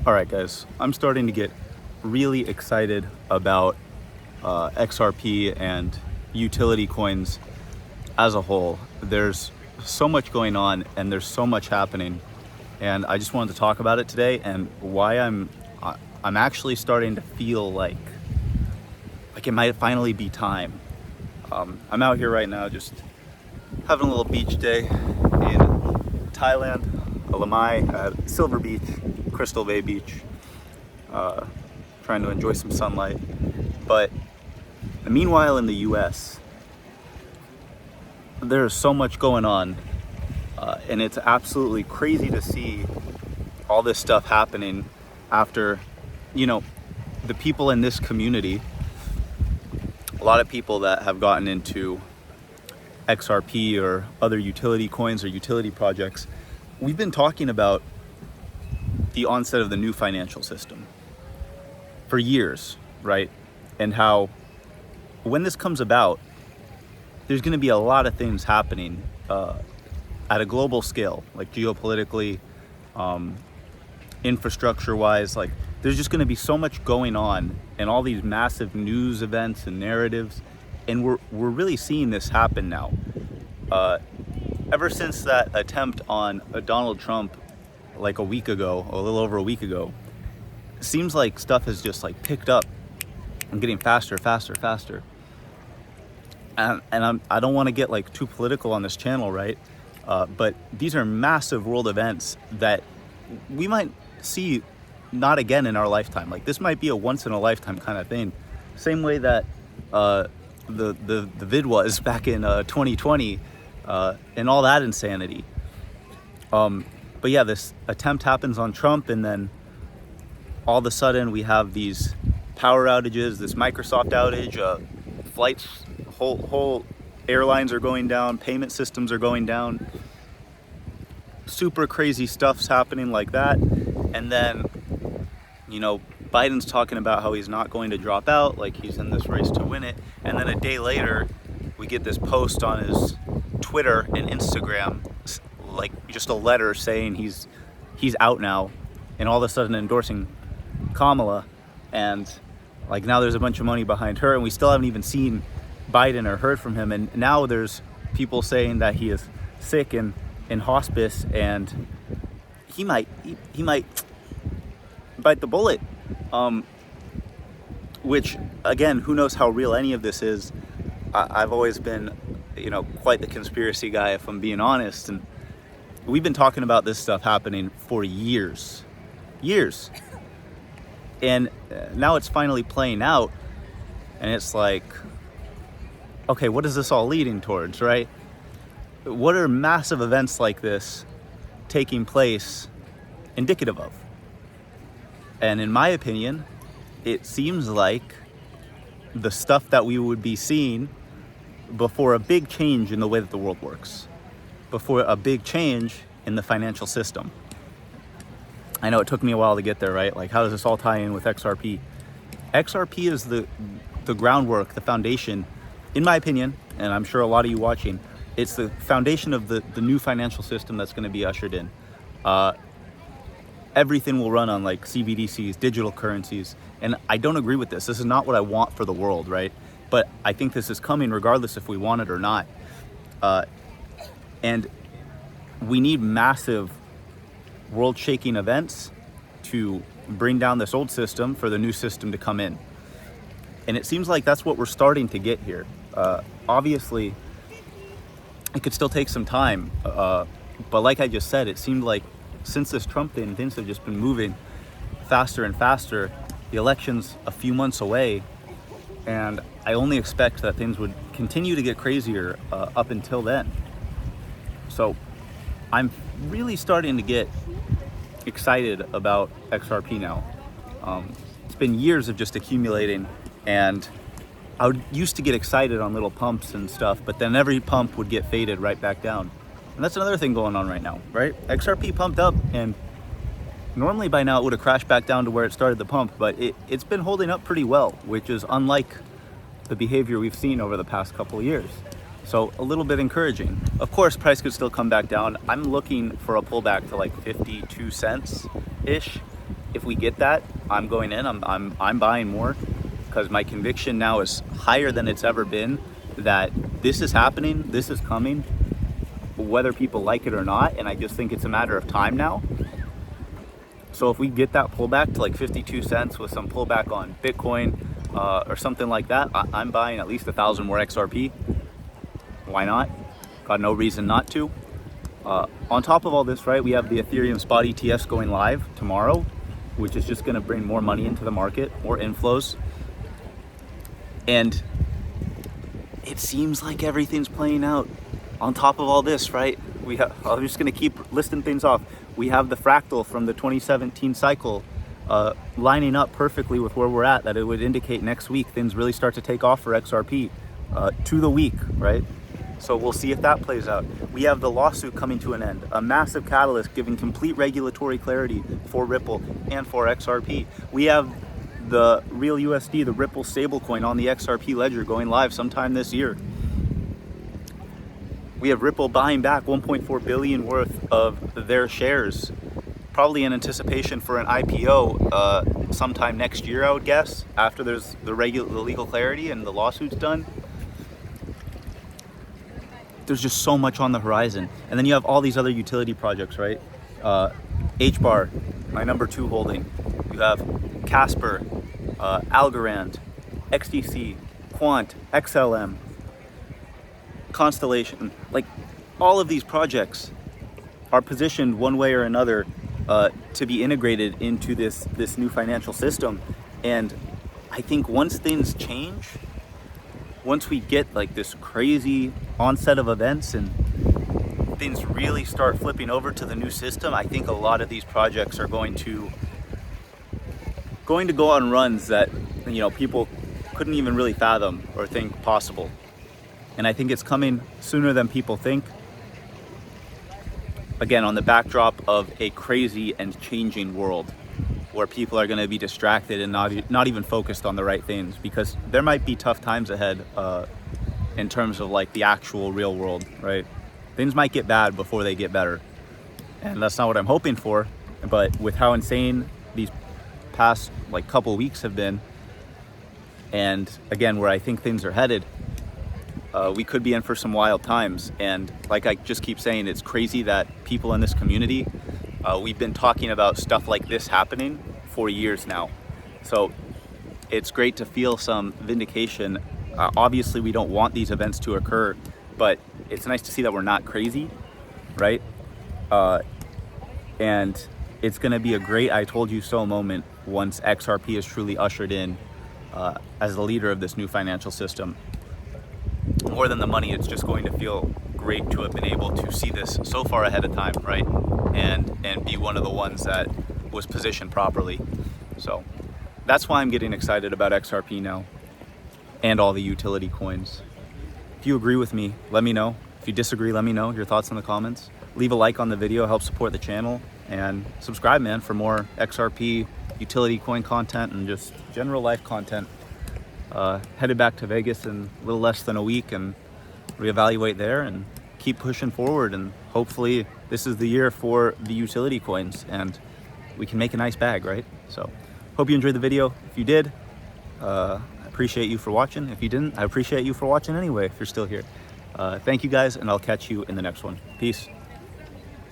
All right, guys, I'm starting to get really excited about XRP and utility coins as a whole. There's so much going on and there's so much happening, and I just wanted to talk about it today and why I'm actually starting to feel like it might finally be time. I'm out here right now just having a little beach day in Thailand, Lamai, Silver Beach, Crystal Bay Beach, trying to enjoy some sunlight. But meanwhile in the US, there's so much going on, and it's absolutely crazy to see all this stuff happening after, the people in this community, a lot of people that have gotten into XRP or other utility coins or utility projects, we've been talking about the onset of the new financial system for years, right? And how when this comes about, there's going to be a lot of things happening at a global scale, like geopolitically, infrastructure-wise. Like, there's just going to be so much going on, and all these massive news events and narratives, and we're really seeing this happen now. Ever since that attempt on Donald Trump, like a little over a week ago, it seems like stuff has just picked up and getting faster. And I don't want to get too political on this channel, right? But these are massive world events that we might see not again in our lifetime. This might be a once in a lifetime kind of thing. Same way that the vid was back in 2020 and all that insanity. But yeah, this attempt happens on Trump, and then all of a sudden we have these power outages, this Microsoft outage, flights, whole airlines are going down, payment systems are going down, super crazy stuff's happening like that. And then, Biden's talking about how he's not going to drop out, like he's in this race to win it. And then a day later, we get this post on his Twitter and Instagram, just a letter saying he's out now, and all of a sudden endorsing Kamala. And now there's a bunch of money behind her, and we still haven't even seen Biden or heard from him. And now there's people saying that he is sick and in hospice, and he might bite the bullet. Which, again, who knows how real any of this is. I've always been, quite the conspiracy guy, if I'm being honest. And we've been talking about this stuff happening for years. And now it's finally playing out. And it's okay, what is this all leading towards, right? What are massive events like this taking place indicative of? And in my opinion, it seems like the stuff that we would be seeing before a big change in the way that the world works, before a big change in the financial system. I know it took me a while to get there, right? How does this all tie in with XRP? XRP is the groundwork, the foundation, in my opinion, and I'm sure a lot of you watching, it's the foundation of the new financial system that's going to be ushered in. Everything will run on CBDCs, digital currencies, and I don't agree with this. This is not what I want for the world, right? But I think this is coming regardless if we want it or not. And we need massive world-shaking events to bring down this old system for the new system to come in. And it seems like that's what we're starting to get here. Obviously, it could still take some time. But like I just said, it seemed like since this Trump thing, things have just been moving faster and faster. The election's a few months away, and I only expect that things would continue to get crazier up until then. So I'm really starting to get excited about XRP now. It's been years of just accumulating, and I used to get excited on little pumps and stuff, but then every pump would get faded right back down. And that's another thing going on right now, right? XRP pumped up, and normally by now it would have crashed back down to where it started the pump, but it's been holding up pretty well, which is unlike the behavior we've seen over the past couple of years. So a little bit encouraging. Of course, price could still come back down. I'm looking for a pullback to 52 cents-ish. if we get that, I'm going in. I'm buying more, because my conviction now is higher than it's ever been that this is happening, this is coming, whether people like it or not. And I just think it's a matter of time now. So if we get that pullback to like 52 cents with some pullback on Bitcoin or something like that, I'm buying at least 1,000 more XRP. Why not? Got no reason not to. On top of all this, right, we have the Ethereum spot ETFs going live tomorrow, which is just going to bring more money into the market, more inflows. And it seems like everything's playing out. On top of all this, right, I'm just going to keep listing things off. We have the fractal from the 2017 cycle lining up perfectly with where we're at, that it would indicate next week things really start to take off for XRP to the week, right? So we'll see if that plays out. We have the lawsuit coming to an end, a massive catalyst giving complete regulatory clarity for Ripple and for XRP. We have the real USD, the Ripple stablecoin on the XRP ledger going live sometime this year. We have Ripple buying back 1.4 billion worth of their shares, probably in anticipation for an IPO sometime next year, I would guess, after there's the legal clarity and the lawsuit's done. There's just so much on the horizon. And then you have all these other utility projects, right? HBAR, my number 2 holding. You have Casper, Algorand, XDC, Quant, XLM, Constellation. Like, all of these projects are positioned one way or another to be integrated into this new financial system. And I think once things change, once we get like this crazy onset of events and things really start flipping over to the new system, I think a lot of these projects are going to go on runs that, you know, people couldn't even really fathom or think possible. And I think it's coming sooner than people think. Again, on the backdrop of a crazy and changing world where people are going to be distracted and not even focused on the right things, because there might be tough times ahead in terms of like the actual real world, right? Things might get bad before they get better. And that's not what I'm hoping for. But with how insane these past like couple weeks have been, and again, where I think things are headed, we could be in for some wild times. And like I just keep saying, it's crazy that people in this community, we've been talking about stuff like this happening for years now. So it's great to feel some vindication. Obviously, we don't want these events to occur, but it's nice to see that we're not crazy, right? And it's going to be a great I told you so moment once XRP is truly ushered in as the leader of this new financial system. More than the money, it's just going to feel great to have been able to see this so far ahead of time, right? And be one of the ones that was positioned properly. So that's why I'm getting excited about XRP now and all the utility coins. If you agree with me, let me know. If you disagree, let me know your thoughts in the comments. Leave a like on the video, help support the channel, and subscribe, man, for more XRP utility coin content and just general life content. Headed back to Vegas in a little less than a week and reevaluate there and keep pushing forward. And hopefully this is the year for the utility coins and we can make a nice bag, right? So hope you enjoyed the video. If you did, I appreciate you for watching. If you didn't, I appreciate you for watching anyway, if you're still here. Thank you guys, and I'll catch you in the next one. Peace.